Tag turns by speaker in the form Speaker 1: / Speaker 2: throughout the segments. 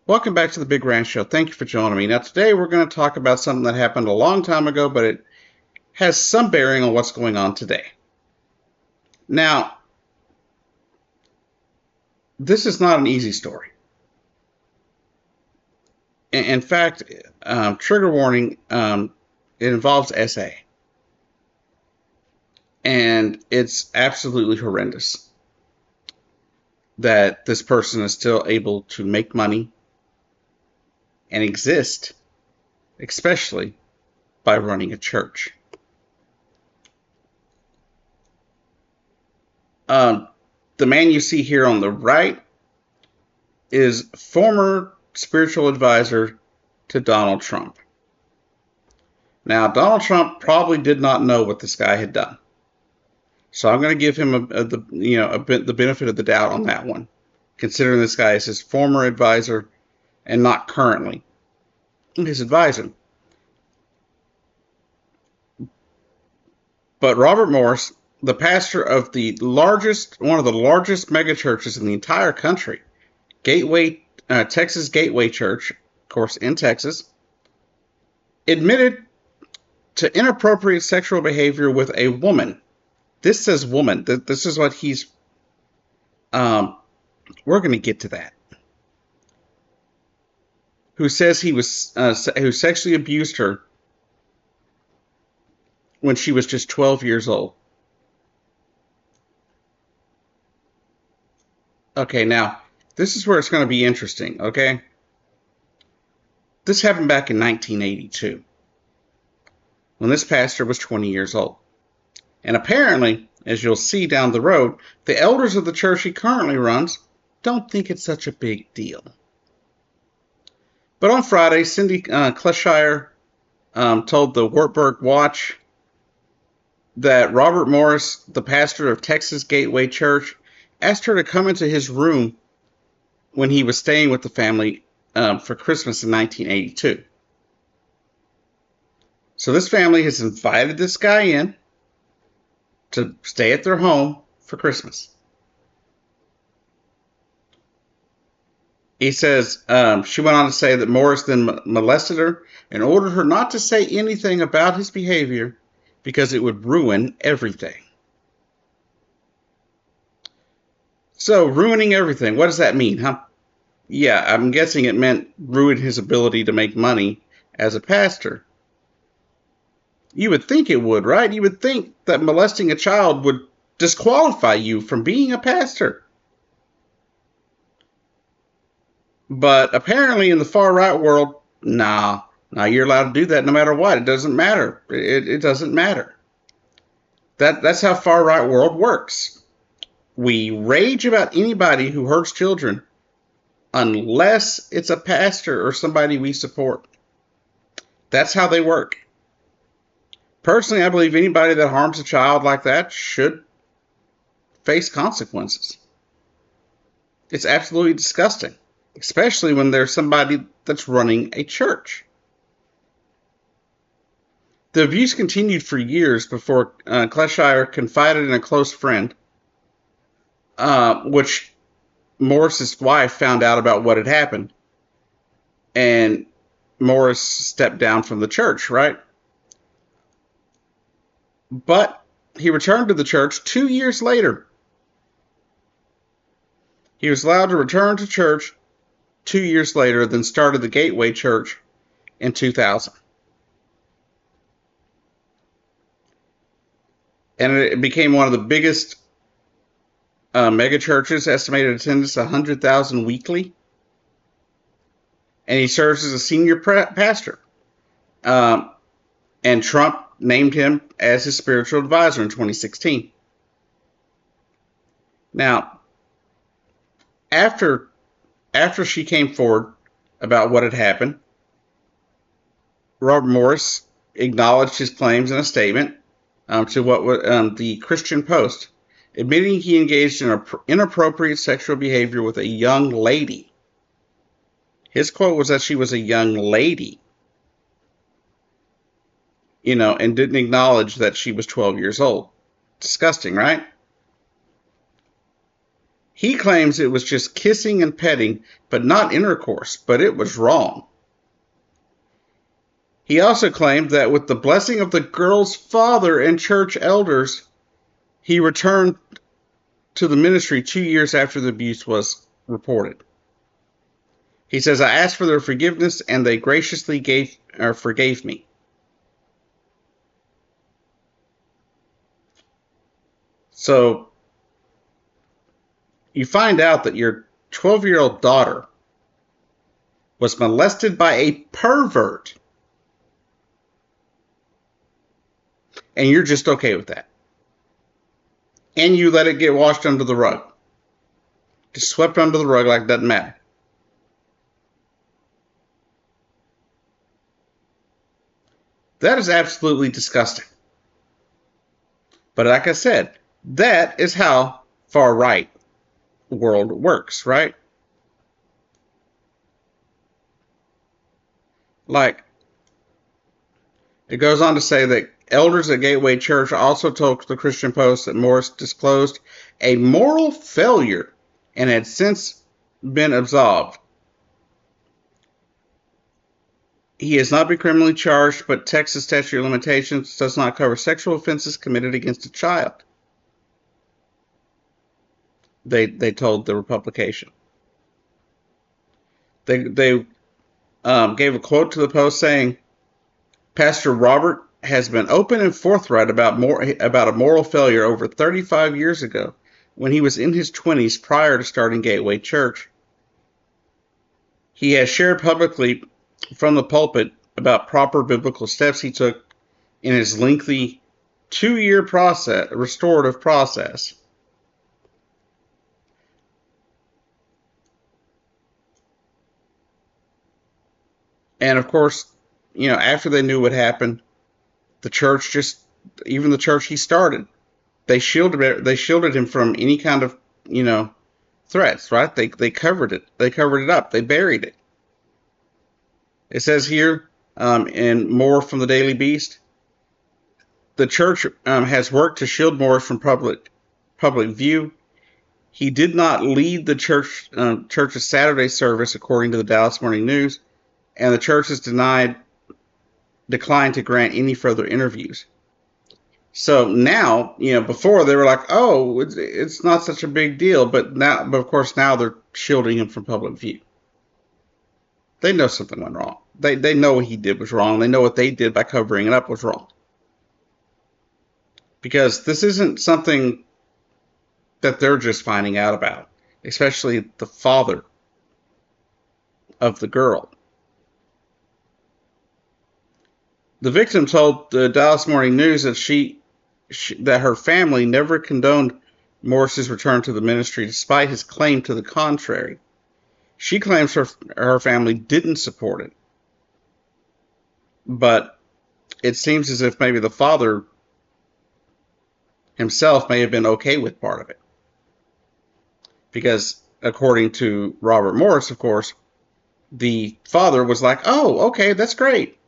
Speaker 1: Welcome back to the Big Ranch Show. Thank you for joining me. Now, today we're going to talk about something that happened a long time ago, but it has some bearing on what's going on today. Now, this is not an easy story. In fact, trigger warning, it involves SA. And it's absolutely horrendous that this person is still able to make money and exist, especially by running a church. The man you see here on the right is former spiritual advisor to Donald Trump. Now, Donald Trump probably did not know what this guy had done. So I'm going to give him the benefit of the doubt on that one, considering this guy is his former advisor and not currently his advisor. But Robert Morris, the pastor of one of the largest megachurches in the entire country, Texas Gateway Church, of course, in Texas, admitted to inappropriate sexual behavior with a woman. This says woman. This is what he's. We're going to get to that. Who says he was who sexually abused her when she was just 12 years old. Okay, now this is where it's going to be interesting. Okay, this happened back in 1982 when this pastor was 20 years old. And apparently, as you'll see down the road, the elders of the church he currently runs don't think it's such a big deal. But on Friday, Cindy Kleshire told the Wartburg Watch that Robert Morris, the pastor of Texas Gateway Church, asked her to come into his room when he was staying with the family for Christmas in 1982. So this family has invited this guy in to stay at their home for Christmas. He says, she went on to say that Morris then molested her and ordered her not to say anything about his behavior because it would ruin everything. So, ruining everything, what does that mean, huh? Yeah, I'm guessing it meant ruin his ability to make money as a pastor. You would think it would, right? You would think that molesting a child would disqualify you from being a pastor. But apparently in the far right world, nah, you're allowed to do that no matter what. It doesn't matter. It doesn't matter. That's how far right world works. We rage about anybody who hurts children unless it's a pastor or somebody we support. That's how they work. Personally, I believe anybody that harms a child like that should face consequences. It's absolutely disgusting, especially when there's somebody that's running a church. The abuse continued for years before Kleshire confided in a close friend, which Morris's wife found out about what had happened. And Morris stepped down from the church, right? But he returned to the church 2 years later. He was allowed to return to church 2 years later, then started the Gateway Church in 2000. And it became one of the biggest mega churches, estimated attendance 100,000 weekly. And he serves as a senior pastor. And Trump named him as his spiritual advisor in 2016. Now, after she came forward about what had happened, Robert Morris acknowledged his claims in a statement to what was the Christian Post, admitting he engaged in inappropriate sexual behavior with a young lady. His quote was that she was a young lady, and didn't acknowledge that she was 12 years old. Disgusting, right? He claims it was just kissing and petting, but not intercourse, but it was wrong. He also claimed that with the blessing of the girl's father and church elders, he returned to the ministry 2 years after the abuse was reported. He says, I asked for their forgiveness and they graciously forgave me. So you find out that your 12-year-old daughter was molested by a pervert, and you're just okay with that. And you let it get washed under the rug. Just swept under the rug like it doesn't matter. That is absolutely disgusting. But like I said, that is how far right world works, right? Like, it goes on to say that elders at Gateway Church also told the Christian Post that Morris disclosed a moral failure and had since been absolved. He has not been criminally charged, but Texas statute of limitations does not cover sexual offenses committed against a child. They told the publication. They gave a quote to the Post saying, Pastor Robert has been open and forthright about a moral failure over 35 years ago when he was in his 20s prior to starting Gateway Church. He has shared publicly from the pulpit about proper biblical steps he took in his lengthy 2-year restorative process. And of course, after they knew what happened, the church even the church he started, they shielded him from any kind of, threats, right? They covered it. They covered it up. They buried it. It says here, in more from the Daily Beast, the church has worked to shield Morris from public view. He did not lead the church's Saturday service, according to the Dallas Morning News, and the church has declined to grant any further interviews. So now, before they were like, oh, it's not such a big deal, but of course now they're shielding him from public view. They know something went wrong. They know what he did was wrong. They know what they did by covering it up was wrong. Because this isn't something that they're just finding out about, especially the father of the girl. The victim told the Dallas Morning News that that her family never condoned Morris's return to the ministry, despite his claim to the contrary. She claims her family didn't support it, but it seems as if maybe the father himself may have been okay with part of it, because according to Robert Morris, of course, the father was like, "Oh, okay, that's great.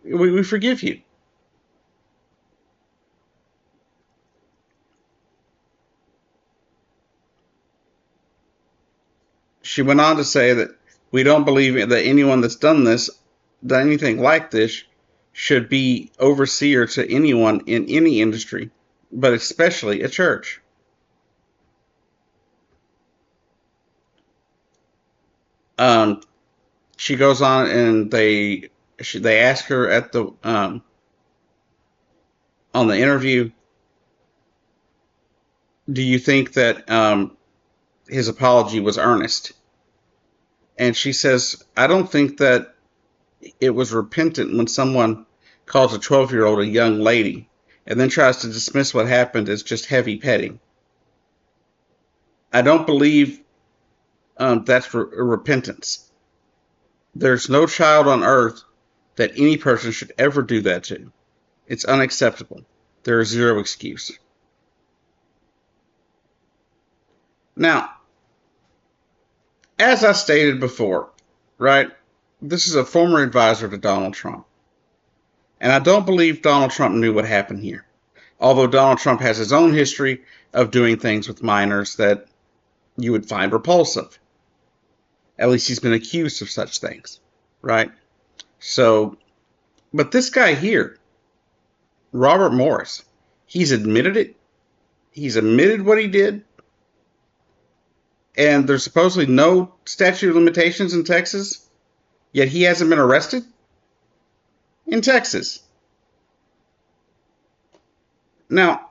Speaker 1: We forgive you." She went on to say that we don't believe that anyone that's done anything like this, should be overseer to anyone in any industry, but especially a church. She goes on, and they ask her at the on the interview, do you think that his apology was earnest? And she says, I don't think that it was repentant when someone calls a 12-year-old a young lady and then tries to dismiss what happened as just heavy petting. I don't believe that's repentance. There's no child on earth that any person should ever do that to. It's unacceptable. There is zero excuse. Now, as I stated before, right, this is a former advisor to Donald Trump. And I don't believe Donald Trump knew what happened here. Although Donald Trump has his own history of doing things with minors that you would find repulsive. At least he's been accused of such things, right? So, but this guy here, Robert Morris, he's admitted it. He's admitted what he did. And there's supposedly no statute of limitations in Texas, yet he hasn't been arrested in Texas. Now,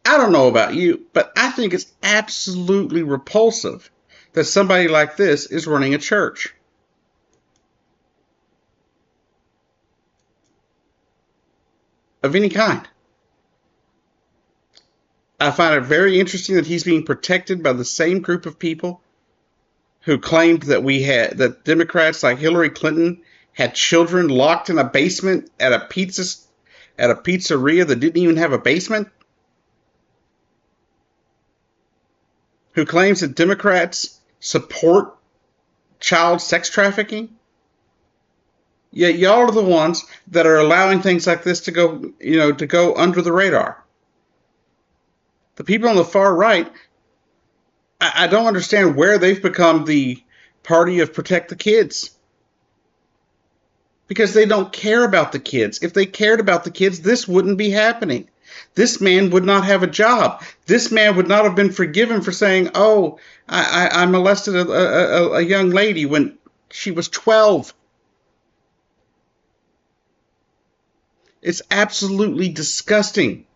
Speaker 1: I don't know about you, but I think it's absolutely repulsive that somebody like this is running a church. Of any kind. I find it very interesting that he's being protected by the same group of people who claimed that Democrats like Hillary Clinton had children locked in a basement at a pizzeria that didn't even have a basement. Who claims that Democrats support child sex trafficking. Yet y'all are the ones that are allowing things like this to go under the radar. The people on the far right, I don't understand where they've become the party of protect the kids. Because they don't care about the kids. If they cared about the kids, this wouldn't be happening. This man would not have a job. This man would not have been forgiven for saying, oh, I molested a young lady when she was 12. It's absolutely disgusting.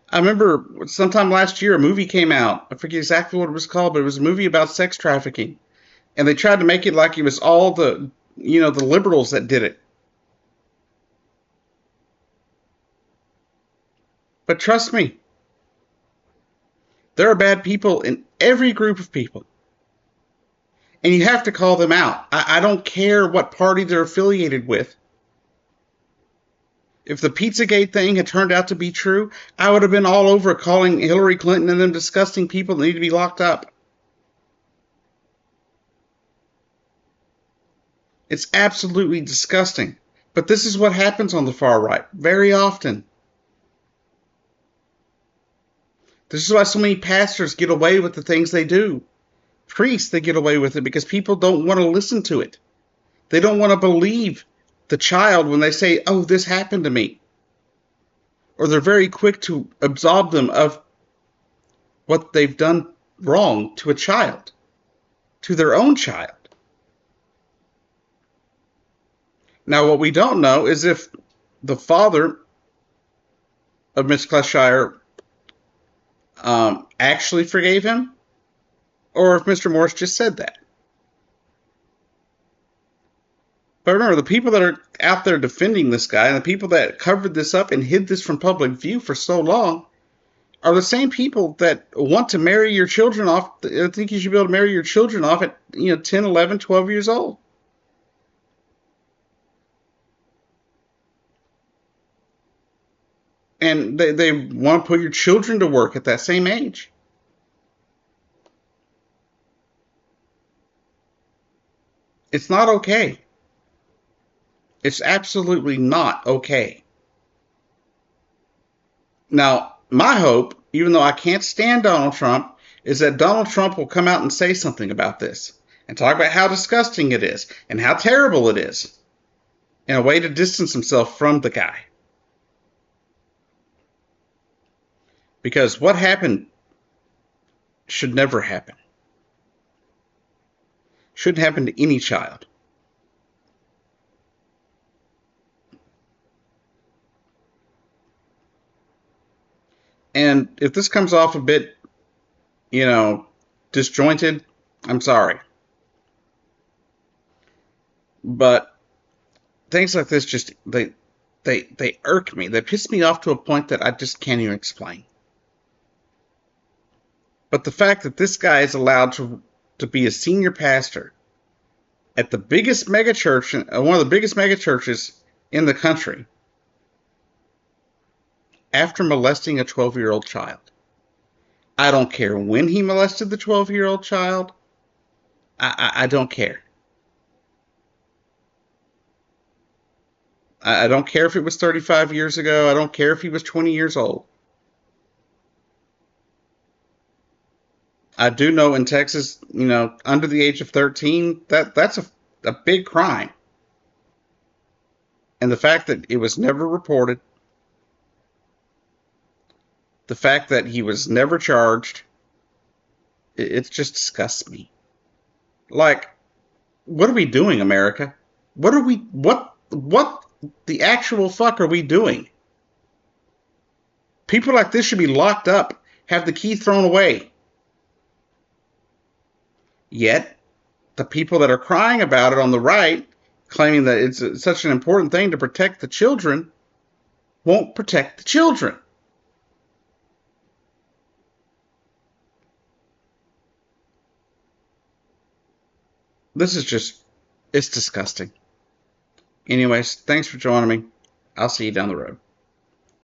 Speaker 1: I remember sometime last year a movie came out. I forget exactly what it was called, but it was a movie about sex trafficking. And they tried to make it like it was all the liberals that did it. But trust me, there are bad people in every group of people. And you have to call them out. I don't care what party they're affiliated with. If the Pizzagate thing had turned out to be true, I would have been all over calling Hillary Clinton and them disgusting people that need to be locked up. It's absolutely disgusting. But this is what happens on the far right very often. This is why so many pastors get away with the things they do. Priests, they get away with it because people don't want to listen to it. They don't want to believe the child when they say, oh, this happened to me. Or they're very quick to absolve them of what they've done wrong to a child, to their own child. Now, what we don't know is if the father of Miss Kleshire actually forgave him, or if Mr. Morris just said that. But remember, the people that are out there defending this guy and the people that covered this up and hid this from public view for so long are the same people that want to marry your children off. I think you should be able to marry your children off at 10, 11, 12 years old. And they want to put your children to work at that same age. It's not okay. It's absolutely not okay. Now, my hope, even though I can't stand Donald Trump, is that Donald Trump will come out and say something about this and talk about how disgusting it is and how terrible it is in a way to distance himself from the guy. Because what happened should never happen. Shouldn't happen to any child. And if this comes off a bit, disjointed, I'm sorry. But things like this just, they irk me. They piss me off to a point that I just can't even explain. But the fact that this guy is allowed to be a senior pastor at the biggest megachurch, one of the biggest megachurches in the country, after molesting a 12-year-old child. I don't care when he molested the 12-year-old child. I don't care. I don't care if it was 35 years ago. I don't care if he was 20 years old. I do know in Texas, under the age of 13, that's a big crime. And the fact that it was never reported, the fact that he was never charged, it just disgusts me. Like, what are we doing, America? What the actual fuck are we doing? People like this should be locked up, have the key thrown away. Yet, the people that are crying about it on the right, claiming that it's such an important thing to protect the children, won't protect the children. This is just, it's disgusting. Anyways, thanks for joining me. I'll see you down the road.